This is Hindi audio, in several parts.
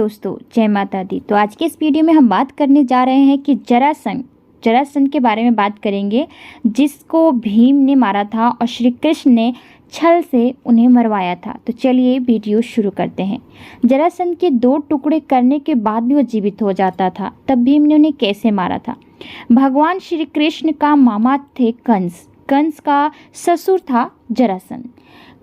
दोस्तों, जय माता दी। तो आज के इस वीडियो में हम बात करने जा रहे हैं कि जरासंध के बारे में बात करेंगे, जिसको भीम ने मारा था और श्री कृष्ण ने छल से उन्हें मरवाया था। तो चलिए वीडियो शुरू करते हैं। जरासंध के 2 टुकड़े करने के बाद भी वो जीवित हो जाता था, तब भीम ने उन्हें कैसे मारा था। भगवान श्री कृष्ण का मामा थे कंस का ससुर था जरासंध।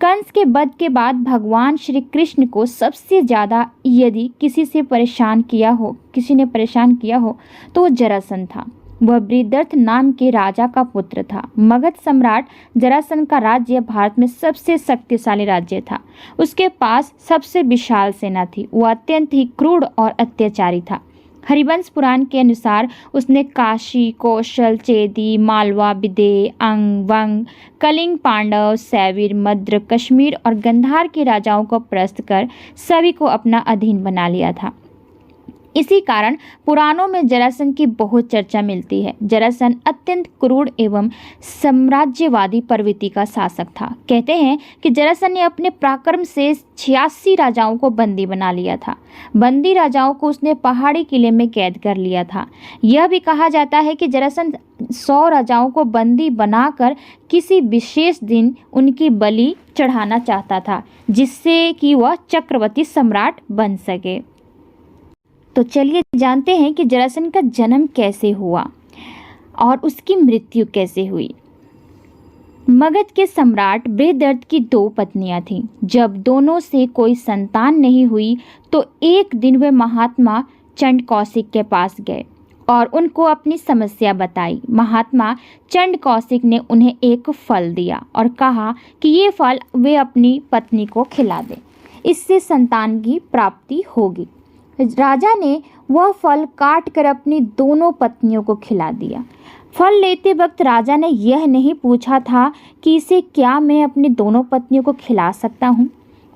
कंस के वध के बाद भगवान श्री कृष्ण को सबसे ज़्यादा यदि किसी ने परेशान किया हो तो वो जरासंध था। वह बृहद्रथ नाम के राजा का पुत्र था। मगध सम्राट जरासंध का राज्य भारत में सबसे शक्तिशाली राज्य था। उसके पास सबसे विशाल सेना थी। वह अत्यंत ही क्रूर और अत्याचारी था। हरिवंश पुराण के अनुसार उसने काशी, कौशल, चेदी, मालवा, विदेह, अंग, वंग, कलिंग, पांडव, सैवीर, मद्र, कश्मीर और गंधार के राजाओं को परास्त कर सभी को अपना अधीन बना लिया था। इसी कारण पुराणों में जरासंध की बहुत चर्चा मिलती है। जरासंध अत्यंत क्रूर एवं साम्राज्यवादी प्रवृत्ति का शासक था। कहते हैं कि जरासंध ने अपने पराक्रम से 86 राजाओं को बंदी बना लिया था। बंदी राजाओं को उसने पहाड़ी किले में कैद कर लिया था। यह भी कहा जाता है कि जरासंध 100 राजाओं को बंदी बनाकर किसी विशेष दिन उनकी बलि चढ़ाना चाहता था, जिससे कि वह चक्रवर्ती सम्राट बन सके। तो चलिए जानते हैं कि जरासंध का जन्म कैसे हुआ और उसकी मृत्यु कैसे हुई। मगध के सम्राट बृहद्रथ की 2 पत्नियां थीं। जब दोनों से कोई संतान नहीं हुई तो एक दिन वे महात्मा चंड कौशिक के पास गए और उनको अपनी समस्या बताई। महात्मा चंड कौशिक ने उन्हें एक फल दिया और कहा कि ये फल वे अपनी पत्नी को खिला दें, इससे संतान की प्राप्ति होगी। राजा ने वह फल काट कर अपनी दोनों पत्नियों को खिला दिया। फल लेते वक्त राजा ने यह नहीं पूछा था कि इसे क्या मैं अपनी दोनों पत्नियों को खिला सकता हूँ।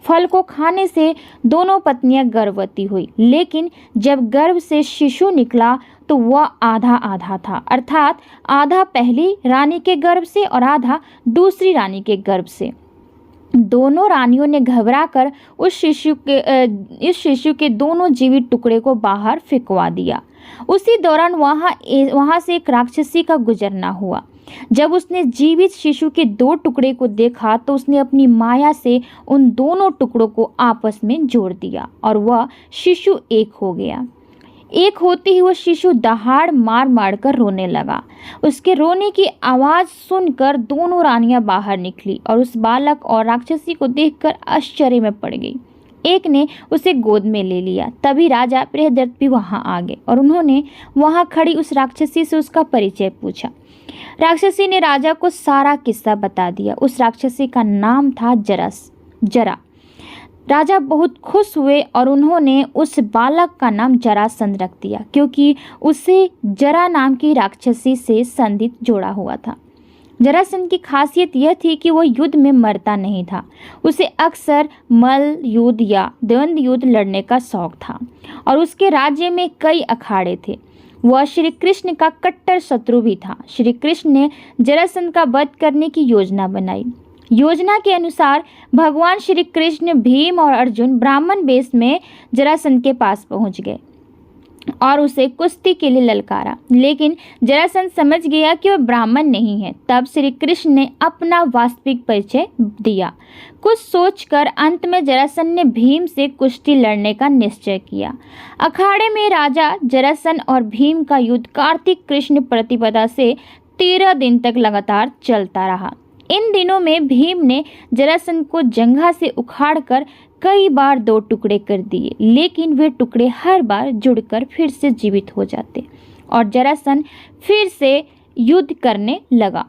फल को खाने से दोनों पत्नियां गर्भवती हुई, लेकिन जब गर्भ से शिशु निकला तो वह आधा आधा था, अर्थात आधा पहली रानी के गर्भ से और आधा दूसरी रानी के गर्भ से। दोनों रानियों ने घबराकर इस शिशु के दोनों जीवित टुकड़े को बाहर फेंकवा दिया। उसी दौरान वहां से एक राक्षसी का गुजरना हुआ। जब उसने जीवित शिशु के 2 टुकड़े को देखा तो उसने अपनी माया से उन दोनों टुकड़ों को आपस में जोड़ दिया और वह शिशु एक हो गया। एक होते ही वह शिशु दहाड़ मार कर रोने लगा। उसके रोने की आवाज़ सुनकर दोनों रानियां बाहर निकली और उस बालक और राक्षसी को देखकर आश्चर्य में पड़ गई। एक ने उसे गोद में ले लिया। तभी राजा बृहद्रथ भी वहां आ गए और उन्होंने वहां खड़ी उस राक्षसी से उसका परिचय पूछा। राक्षसी ने राजा को सारा किस्सा बता दिया। उस राक्षसी का नाम था जरा। राजा बहुत खुश हुए और उन्होंने उस बालक का नाम जरासंध रख दिया, क्योंकि उसे जरा नाम की राक्षसी से संधित जोड़ा हुआ था। जरासंध की खासियत यह थी कि वह युद्ध में मरता नहीं था। उसे अक्सर मल्ल युद्ध या द्वंद्व युद्ध लड़ने का शौक था और उसके राज्य में कई अखाड़े थे। वह श्री कृष्ण का कट्टर शत्रु भी था। श्री कृष्ण ने जरासंध का वध करने की योजना बनाई। योजना के अनुसार भगवान श्री कृष्ण, भीम और अर्जुन ब्राह्मण वेश में जरासंध के पास पहुंच गए और उसे कुश्ती के लिए ललकारा, लेकिन जरासंध समझ गया कि वह ब्राह्मण नहीं है। तब श्री कृष्ण ने अपना वास्तविक परिचय दिया। कुछ सोचकर अंत में जरासंध ने भीम से कुश्ती लड़ने का निश्चय किया। अखाड़े में राजा जरासंध और भीम का युद्ध कार्तिक कृष्ण प्रतिपदा से 13 दिन तक लगातार चलता रहा। इन दिनों में भीम ने जरासंध को जंघा से उखाड़कर कई बार 2 टुकड़े कर दिए, लेकिन वे टुकड़े हर बार जुड़कर फिर से जीवित हो जाते और जरासंध फिर से युद्ध करने लगा।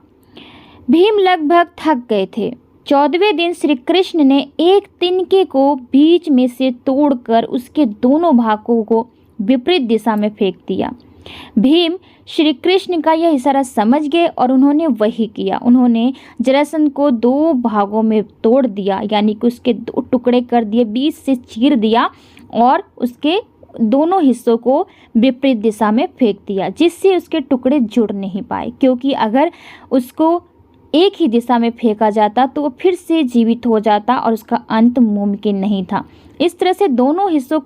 भीम लगभग थक गए थे। 14वें दिन श्री कृष्ण ने एक तिनके को बीच में से तोड़कर उसके दोनों भागों को विपरीत दिशा में फेंक दिया। भीम श्री कृष्ण का यह इशारा समझ गए और उन्होंने वही किया। उन्होंने जरासंध को 2 भागों में तोड़ दिया, यानी कि उसके 2 टुकड़े कर दिए, बीच से चीर दिया और उसके दोनों हिस्सों को विपरीत दिशा में फेंक दिया, जिससे उसके टुकड़े जुड़ नहीं पाए, क्योंकि अगर उसको एक ही दिशा में फेंका जाता तो वो फिर से जीवित हो जाता और उसका अंत मुमकिन नहीं था। इस तरह से दोनों हिस्सों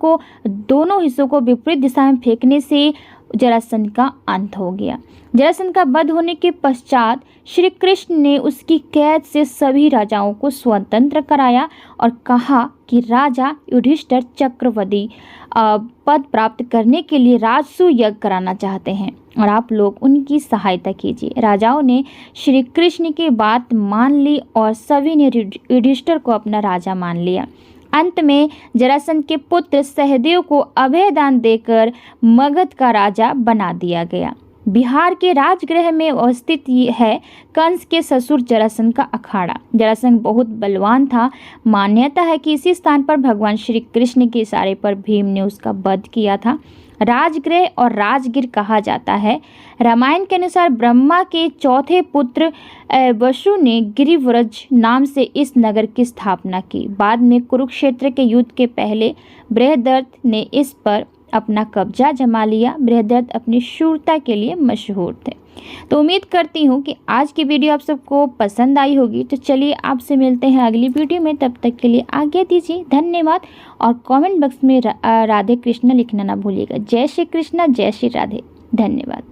को विपरीत दिशा में फेंकने से जरासंध का अंत हो गया। जरासंध का वध होने के पश्चात श्री कृष्ण ने उसकी कैद से सभी राजाओं को स्वतंत्र कराया और कहा कि राजा युधिष्ठिर चक्रवर्ती पद प्राप्त करने के लिए राजसूय यज्ञ कराना चाहते हैं और आप लोग उनकी सहायता कीजिए। राजाओं ने श्री कृष्ण की बात मान ली और सभी ने युधिष्ठिर को अपना राजा मान लिया। अंत में जरासंध के पुत्र सहदेव को अभय दान देकर मगध का राजा बना दिया गया। बिहार के राजगृह में अवस्थित है कंस के ससुर जरासंध का अखाड़ा। जरासंध बहुत बलवान था। मान्यता है कि इसी स्थान पर भगवान श्री कृष्ण के इशारे पर भीम ने उसका वध किया था। राजगृह और राजगीर कहा जाता है। रामायण के अनुसार ब्रह्मा के चौथे पुत्र वसु ने गिरिव्रज नाम से इस नगर की स्थापना की। बाद में कुरुक्षेत्र के युद्ध के पहले बृहद्रथ ने इस पर अपना कब्जा जमा लिया। बृहद्रथ अपनी शूरता के लिए मशहूर थे। तो उम्मीद करती हूँ कि आज की वीडियो आप सबको पसंद आई होगी। तो चलिए आपसे मिलते हैं अगली वीडियो में, तब तक के लिए आज्ञा दीजिए। धन्यवाद। और कमेंट बॉक्स में राधे कृष्ण लिखना ना भूलिएगा। जय श्री कृष्ण, जय श्री राधे। धन्यवाद।